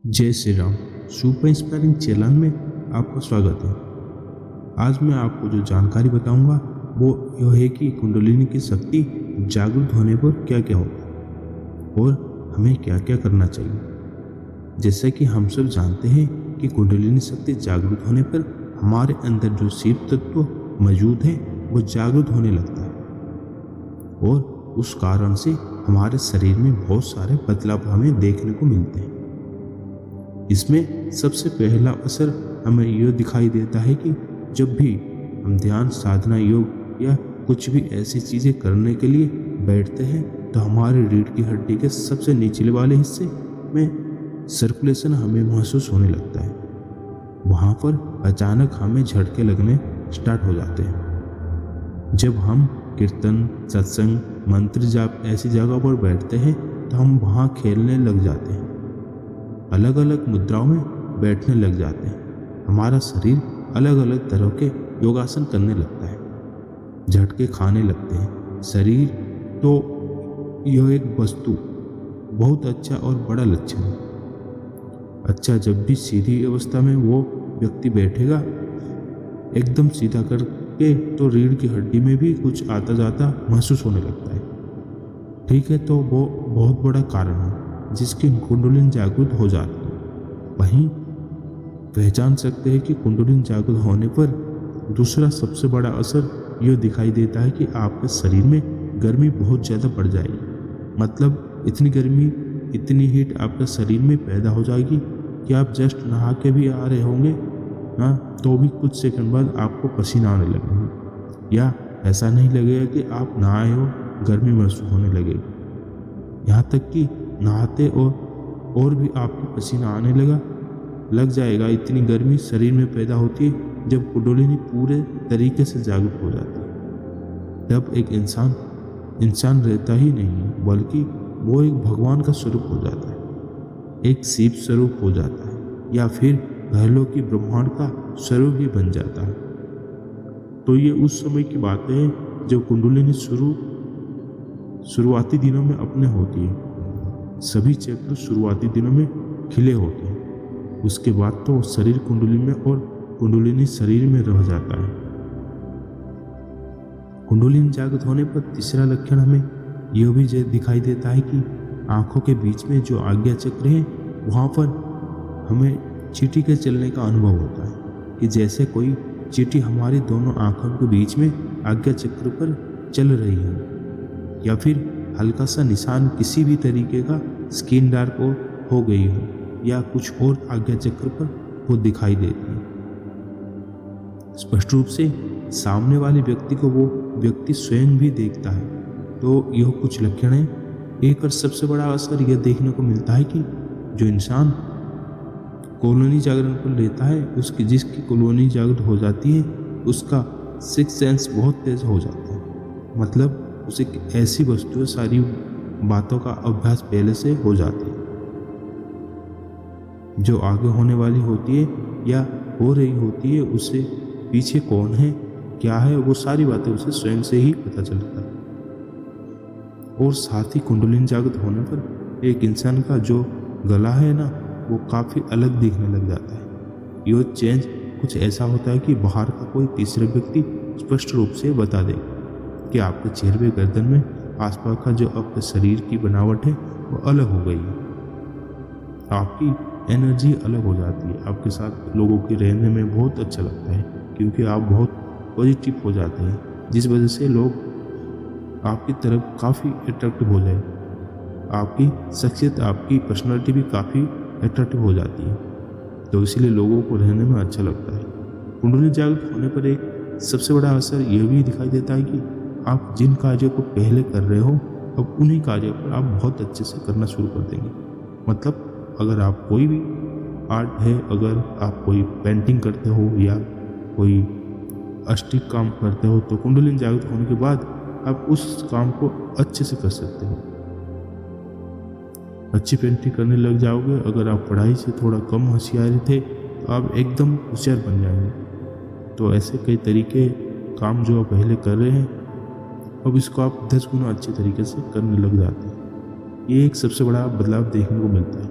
जय Shri Ram. Super inspiring channel में आपका स्वागत है। आज मैं आपको जो जानकारी बताऊंगा वो यह है कि कुंडलिनी की शक्ति जागृत होने पर क्या क्या होता है और हमें क्या क्या करना चाहिए। जैसा कि हम सब जानते हैं कि कुंडलिनी शक्ति जागृत होने पर हमारे अंदर जो शिव तत्व मौजूद है वो जागृत होने लगता है और उस कारण से हमारे शरीर में बहुत सारे बदलाव हमें देखने को मिलते हैं। इसमें सबसे पहला असर हमें यह दिखाई देता है कि जब भी हम ध्यान, साधना, योग या कुछ भी ऐसी चीज़ें करने के लिए बैठते हैं तो हमारे रीढ़ की हड्डी के सबसे निचले वाले हिस्से में सर्कुलेशन हमें महसूस होने लगता है। वहाँ पर अचानक हमें झटके लगने स्टार्ट हो जाते हैं। जब हम कीर्तन, सत्संग, मंत्र जाप ऐसी जगह पर बैठते हैं तो हम वहाँ खेलने लग जाते हैं, अलग अलग मुद्राओं में बैठने लग जाते हैं। हमारा शरीर अलग अलग तरह के योगासन करने लगता है, झटके खाने लगते हैं शरीर। तो यह एक वस्तु बहुत अच्छा और बड़ा लक्षण है। अच्छा, जब भी सीधी अवस्था में वो व्यक्ति बैठेगा एकदम सीधा करके तो रीढ़ की हड्डी में भी कुछ आता जाता महसूस होने लगता है। ठीक है, तो वो बहुत बड़ा कारण है जिसकी कुंडलिनी जागृत हो जाती है। वहीं पहचान सकते हैं कि कुंडलिनी जागृत होने पर दूसरा सबसे बड़ा असर यह दिखाई देता है कि आपके शरीर में गर्मी बहुत ज़्यादा बढ़ जाएगी। मतलब इतनी गर्मी, इतनी हीट आपके शरीर में पैदा हो जाएगी कि आप जस्ट नहा के भी आ रहे होंगे तो भी कुछ सेकंड बाद आपको पसीना आने लगेगा, या ऐसा नहीं लगेगा कि आप नहाए हो, गर्मी महसूस होने लगेगी। यहाँ तक कि नहाते और भी आपको पसीना आने लग जाएगा। इतनी गर्मी शरीर में पैदा होती है जब कुंडलिनी पूरे तरीके से जागृत हो जाती है। तब एक इंसान रहता ही नहीं है, बल्कि वो एक भगवान का स्वरूप हो जाता है, एक शिव स्वरूप हो जाता है, या फिर घरेलों की ब्रह्मांड का स्वरूप ही बन जाता है। तो ये उस समय की बात है जब कुंडलिनी शुरुआती दिनों में अपने होती है। सभी चक्र शुरुआती दिनों में खिले होते हैं, उसके बाद तो शरीर कुंडली में और कुंडलिनी शरीर में रह जाता है। कुंडलिनी जागृत होने पर तीसरा लक्षण हमें यह भी दिखाई देता है कि आंखों के बीच में जो आज्ञा चक्र है वहाँ पर हमें चींटी के चलने का अनुभव होता है कि जैसे कोई चींटी हमारी दोनों आंखों के बीच में आज्ञा चक्र पर चल रही है, या फिर हल्का सा निशान किसी भी तरीके का स्किन डार्क हो गई हो या कुछ और आज्ञा चक्र पर वो दिखाई देती है। स्पष्ट रूप से सामने वाले व्यक्ति को वो व्यक्ति स्वयं भी देखता है। तो यह कुछ लक्षण है। एक और सबसे बड़ा असर यह देखने को मिलता है कि जो इंसान कुंडलिनी जागरण कर लेता है, जिसकी कुंडलिनी जागृत हो जाती है, उसका सिक्स सेंस बहुत तेज हो जाता है। मतलब उसे ऐसी वस्तुएं, सारी बातों का अभ्यास पहले से हो जाती है जो आगे होने वाली होती है या हो रही होती है। उसे पीछे कौन है, क्या है, वो सारी बातें उसे स्वयं से ही पता चलता है। और साथ ही कुंडलिनी जागृत होने पर एक इंसान का जो गला है ना, वो काफ़ी अलग दिखने लग जाता है। यह चेंज कुछ ऐसा होता है कि बाहर का कोई तीसरा व्यक्ति स्पष्ट रूप से बता देगा कि आपके चेहरे, गर्दन में आसपास का जो आपके शरीर की बनावट है वो अलग हो गई है। आपकी एनर्जी अलग हो जाती है। आपके साथ लोगों के रहने में बहुत अच्छा लगता है क्योंकि आप बहुत पॉजिटिव हो जाते हैं, जिस वजह से लोग आपकी तरफ काफ़ी अट्रैक्टिव हो जाए। आपकी शख्सियत, आपकी पर्सनालिटी भी काफ़ी अट्रैक्टिव हो जाती है, तो इसीलिए लोगों को रहने में अच्छा लगता है। कुंडलिनी जागृत होने पर एक सबसे बड़ा असर यह भी दिखाई देता है कि आप जिन कार्यों को पहले कर रहे हो, अब उन्हीं कार्यों पर आप बहुत अच्छे से करना शुरू कर देंगे। मतलब अगर आप कोई भी आर्ट है, अगर आप कोई पेंटिंग करते हो या कोई आर्टिस्टिक काम करते हो, तो कुंडलिनी जागृत होने के बाद आप उस काम को अच्छे से कर सकते हो। अच्छी पेंटिंग करने लग जाओगे। अगर आप पढ़ाई से थोड़ा कम होशियार थे तो आप एकदम होशियार बन जाएंगे। तो ऐसे कई तरीके काम जो आप पहले कर रहे हैं, अब इसको आप 10 गुना अच्छे तरीके से करने लग जाते हैं। ये एक सबसे बड़ा बदलाव देखने को मिलता है।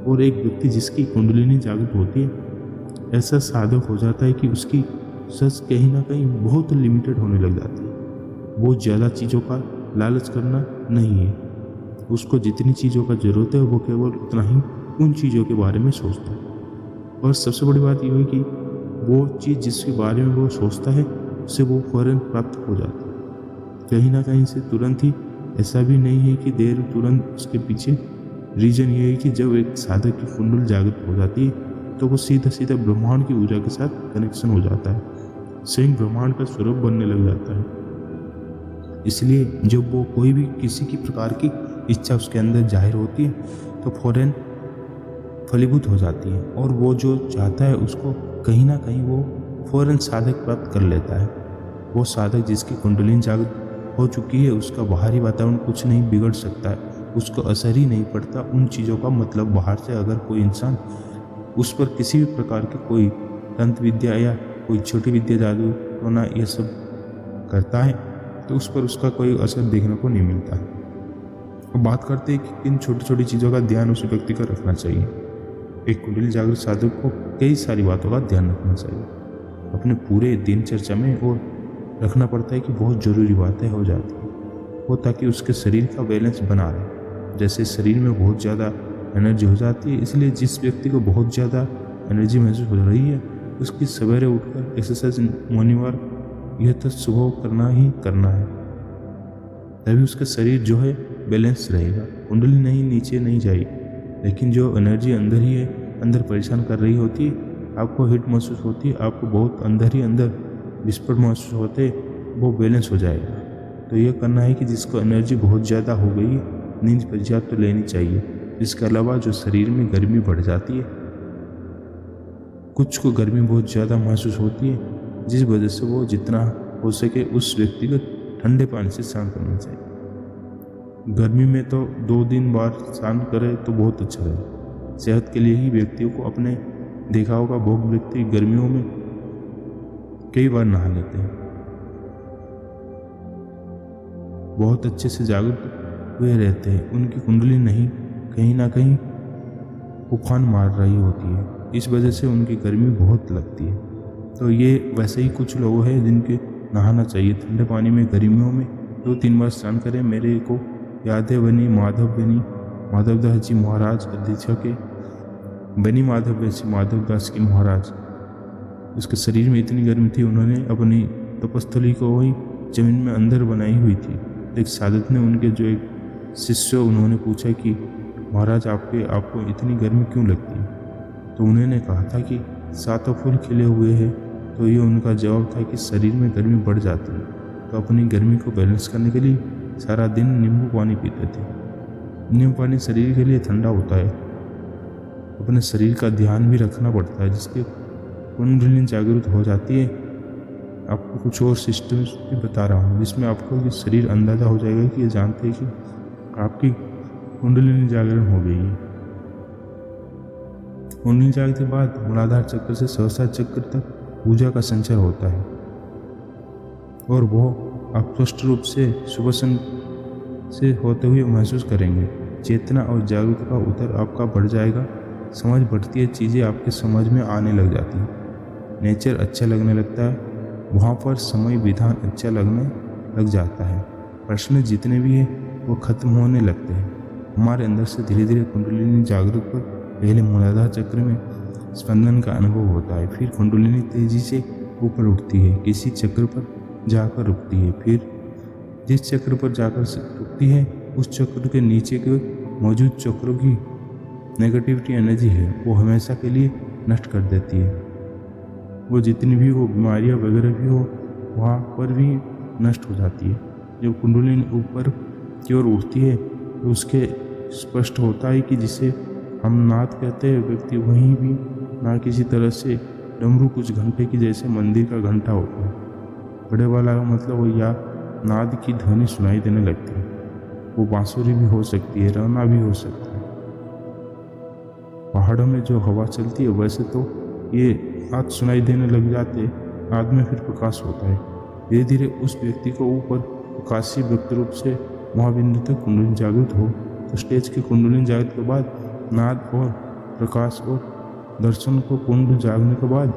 और एक व्यक्ति जिसकी कुंडलिनी जागृत होती है ऐसा साधक हो जाता है कि उसकी सोच कहीं ना कहीं बहुत लिमिटेड होने लग जाती है। बहुत ज़्यादा चीज़ों का लालच करना नहीं है, उसको जितनी चीज़ों का ज़रूरत है वो केवल उतना ही उन चीज़ों के बारे में सोचता है। और सबसे बड़ी बात यह है कि वो चीज़ जिसके बारे में वो सोचता है उससे वो फौरन प्राप्त हो जाती है, कहीं ना कहीं से तुरंत ही। ऐसा भी नहीं है कि देर तुरंत, उसके पीछे रीजन ये है कि जब एक साधक की कुंडल जागृत हो जाती है तो वो सीधा सीधा ब्रह्मांड की ऊर्जा के साथ कनेक्शन हो जाता है, स्वयं ब्रह्मांड का स्वरूप बनने लग जाता है। इसलिए जब वो कोई भी किसी की प्रकार की इच्छा उसके अंदर जाहिर होती है तो फौरन फलीभूत हो जाती है, और वो जो चाहता है उसको कहीं ना कहीं वो फौरन साधक प्राप्त कर लेता है। वो साधक जिसकी कुंडलिनी जागृत हो चुकी है उसका बाहरी वातावरण कुछ नहीं बिगड़ सकता है, उसको असर ही नहीं पड़ता उन चीज़ों का। मतलब बाहर से अगर कोई इंसान उस पर किसी भी प्रकार की कोई तंत्र विद्या या कोई छोटी विद्या जादू टोना ये सब करता है तो उस पर उसका कोई असर देखने को नहीं मिलता। अब बात करते हैं कि किन छोटी छोटी चीज़ों का ध्यान उस व्यक्ति को रखना चाहिए। एक कुंडली जागृत साधक को कई सारी बातों का ध्यान रखना चाहिए अपने पूरे दिनचर्या में, और रखना पड़ता है कि बहुत ज़रूरी बातें हो जाती हैं वो, ताकि उसके शरीर का बैलेंस बना रहे। जैसे शरीर में बहुत ज़्यादा एनर्जी हो जाती है, इसलिए जिस व्यक्ति को बहुत ज़्यादा एनर्जी महसूस हो रही है उसकी सवेरे उठकर एक्सरसाइज मॉर्निंग यह तो सुबह करना ही करना है, तभी उसका शरीर जो है बैलेंस रहेगा, कुंडली नहीं नीचे नहीं जाएगी। लेकिन जो एनर्जी अंदर ही है, अंदर परेशान कर रही होती है, आपको हिट महसूस होती है, आपको बहुत अंदर ही अंदर विस्फोट महसूस होते, वो बैलेंस हो जाएगा। तो ये करना है कि जिसको एनर्जी बहुत ज़्यादा हो गई नींद पर्याप्त तो लेनी चाहिए। इसके अलावा जो शरीर में गर्मी बढ़ जाती है, कुछ को गर्मी बहुत ज़्यादा महसूस होती है जिस वजह से वो जितना हो सके उस व्यक्ति को ठंडे पानी से स्नान करना चाहिए। गर्मी में तो 2 दिन बार स्नान करे तो बहुत अच्छा रहे। सेहत के लिए ही व्यक्तियों को अपने देखा होगा बहुत व्यक्ति गर्मियों में कई बार नहा लेते हैं, बहुत अच्छे से जागरूक हुए रहते हैं, उनकी कुंडली नहीं कहीं ना कहीं उफान मार रही होती है, इस वजह से उनकी गर्मी बहुत लगती है। तो ये वैसे ही कुछ लोग हैं जिनके नहाना चाहिए ठंडे पानी में गर्मियों में 2-3 बार स्नान करें। मेरे को याद है बनी माधवदास जी महाराज अधीक्षक के बनी माधवदास की महाराज, उसके शरीर में इतनी गर्मी थी, उन्होंने अपनी तपस्थली को वही जमीन में अंदर बनाई हुई थी। एक साधक ने उनके जो एक शिष्य, उन्होंने पूछा कि महाराज आपको इतनी गर्मी क्यों लगती है? तो उन्होंने कहा था कि 7 फूल खिले हुए हैं। तो ये उनका जवाब था कि शरीर में गर्मी बढ़ जाती है, तो अपनी गर्मी को बैलेंस करने के लिए सारा दिन नींबू पानी पीते थे। नींबू पानी शरीर के लिए ठंडा होता है। अपने शरीर का ध्यान भी रखना पड़ता है, जिसके कुंडलिनी जागृत हो जाती है। आपको कुछ और सिस्टम भी बता रहा हूँ जिसमें आपको ये शरीर अंदाजा हो जाएगा कि ये जानते हैं कि आपकी कुंडलिनी जागरण हो गई है। कुंडलिनी जागरण के बाद मूलाधार चक्र से सहस्रार चक्र तक ऊर्जा का संचार होता है, और वो आप स्पष्ट रूप से सुबह से होते हुए महसूस करेंगे। चेतना और जागरूकता का उतर आपका बढ़ जाएगा, समझ बढ़ती है, चीज़ें आपके समझ में आने लग जाती हैं, नेचर अच्छा लगने लगता है, वहाँ पर समय विधान अच्छा लगने लग जाता है, प्रश्न जितने भी हैं वो खत्म होने लगते हैं। हमारे अंदर से धीरे धीरे कुंडलिनी जागृत पर पहले मूलाधार चक्र में स्पंदन का अनुभव होता है, फिर कुंडलिनी तेजी से ऊपर उठती है, किसी चक्र पर जाकर रुकती है, फिर जिस चक्र पर जाकर रुकती है उस चक्र के नीचे के मौजूद चक्रों की नेगेटिविटी एनर्जी है वो हमेशा के लिए नष्ट कर देती है। वो जितनी भी हो बीमारियां वगैरह भी हो वहाँ पर भी नष्ट हो जाती है। जब कुंडलिनी ऊपर की ओर उठती है तो उसके स्पष्ट होता है कि जिसे हम नाद कहते हैं, व्यक्ति वहीं भी ना किसी तरह से डमरू कुछ घंटे की जैसे मंदिर का घंटा होता है, बड़े वाला का मतलब वो या नाद की ध्वनि सुनाई देने लगती है। वो बांसुरी भी हो सकती है, रौना भी हो सकता है। पहाड़ों में जो हवा चलती है वैसे तो ये आज सुनाई देने लग जाते, बाद में फिर प्रकाश होता है। धीरे धीरे उस व्यक्ति को ऊपर प्रकाशी व्यक्त रूप से महाबिंदु तक कुंडलिनी जागृत हो तो स्टेज की कुंडलिनी जागृत के बाद नाद और प्रकाश और दर्शन को कुंड जागने के बाद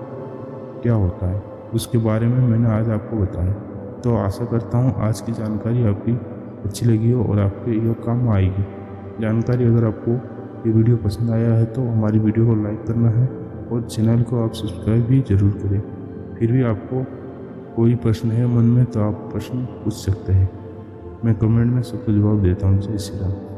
क्या होता है, उसके बारे में मैंने आज आपको बताया। तो आशा करता हूँ आज की जानकारी आपकी अच्छी लगी हो और आपके यह काम आएगी जानकारी। अगर आपको ये वीडियो पसंद आया है तो हमारी वीडियो को लाइक करना है और चैनल को आप सब्सक्राइब भी ज़रूर करें। फिर भी आपको कोई प्रश्न है मन में तो आप प्रश्न पूछ सकते हैं, मैं कमेंट में सबको जवाब देता हूँ। जय श्री राम।